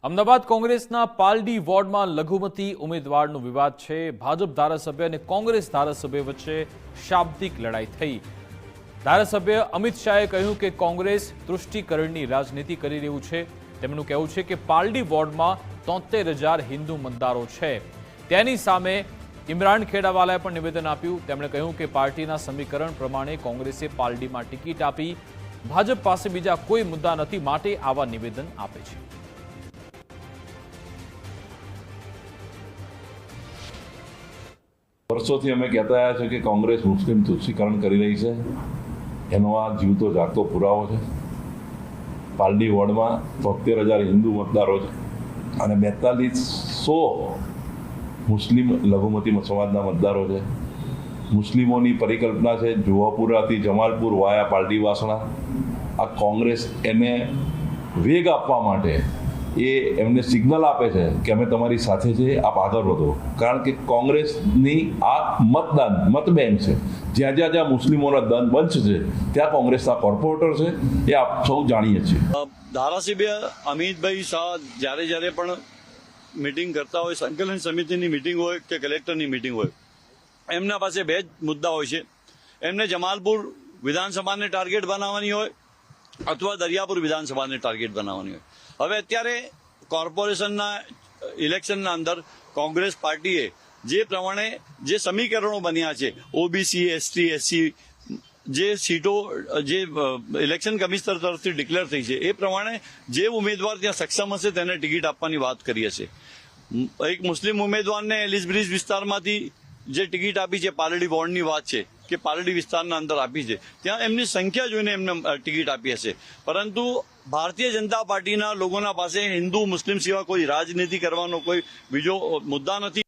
અમદાવાદ કોંગ્રેસના પાલડી વોર્ડમાં લઘુમતી ઉમેદવારનો વિવાદ છે। ભાજપ ધારાસભ્ય અને કોંગ્રેસ ધારાસભ્ય વચ્ચે શાબ્દિક લડાઈ થઈ। ધારાસભ્ય અમિત શાહે કહ્યું કે કોંગ્રેસ તૃષ્ટિકરણની રાજનીતિ કરી રહ્યું છે। તેમનું કહેવું છે કે પાલડી વોર્ડમાં 73,000 હિન્દુ મતદારો છે। તેની સામે ઇમરાન ખેડાવાલાએ પણ નિવેદન આપ્યું। તેમણે કહ્યું કે પાર્ટીના સમીકરણ પ્રમાણે કોંગ્રેસે પાલડીમાં ટિકિટ આપી। ભાજપ પાસે બીજા કોઈ મુદ્દા નથી, માટે આવા નિવેદન આપે છે। વર્ષોથી અમે કહેતા આવ્યા છે કે કોંગ્રેસ મુસ્લિમ તુષ્ટિકરણ કરી રહી છે। એનો આ જીવતો જાગતો પુરાવો છે। પાલડી વોર્ડમાં 73,000 હિન્દુ મતદારો છે અને 4200 મુસ્લિમ લઘુમતી સમાજના મતદારો છે। મુસ્લિમોની પરિકલ્પના છે જુવાપુરાથી જમાલપુર વાયા પાલડી વાસણા। આ કોંગ્રેસ એને વેગ આપવા માટે એમને સિગ્નલ આપે છે કે અમે તમારી સાથે છે, આપ આગળ વધો। કારણ કે કોંગ્રેસની આ મત બેંક છે। જ્યાં જ્યાં મુસ્લિમોના દન બંચ છે ત્યાં કોંગ્રેસના કોર્પોરેટર છે, એ આપ સૌ જાણીએ છીએ। ધારાસભ્ય અમિતભાઈ શાહ જ્યારે પણ મીટિંગ કરતા હોય, સંકલન સમિતિની મીટિંગ હોય કે કલેક્ટરની મીટિંગ હોય, એમના પાસે બે જ મુદ્દા હોય છે। એમને જમાલપુર વિધાનસભાને ટાર્ગેટ બનાવવાની હોય અથવા દરિયાપુર વિધાનસભાને ટાર્ગેટ બનાવવાની હોય। હવે અત્યારે કોર્પોરેશનના ઇલેક્શનના અંદર કોંગ્રેસ પાર્ટીએ જે પ્રમાણે જે સમીકરણો બન્યા છે, ઓબીસી, એસટી, એસસી જે સીટો જે ઇલેક્શન કમિશનર તરફથી ડિક્લેર થઈ છે, એ પ્રમાણે જે ઉમેદવાર ત્યાં સક્ષમ હશે તેને ટિકિટ આપવાની વાત કરી હશે। એક મુસ્લિમ ઉમેદવારને એલિસ બ્રિજ વિસ્તારમાંથી જે ટિકિટ આપી છે, પાલડી બોર્ડની વાત છે કે પાલડી વિસ્તારના અંદર આપી છે, ત્યાં એમની સંખ્યા જોઈને એમને ટિકિટ આપી હશે। પરંતુ ભારતીય જનતા પાર્ટીના લોકોના પાસે હિન્દુ મુસ્લિમ સિવાય કોઈ રાજનીતિ કરવાનો કોઈ બીજો મુદ્દા નથી।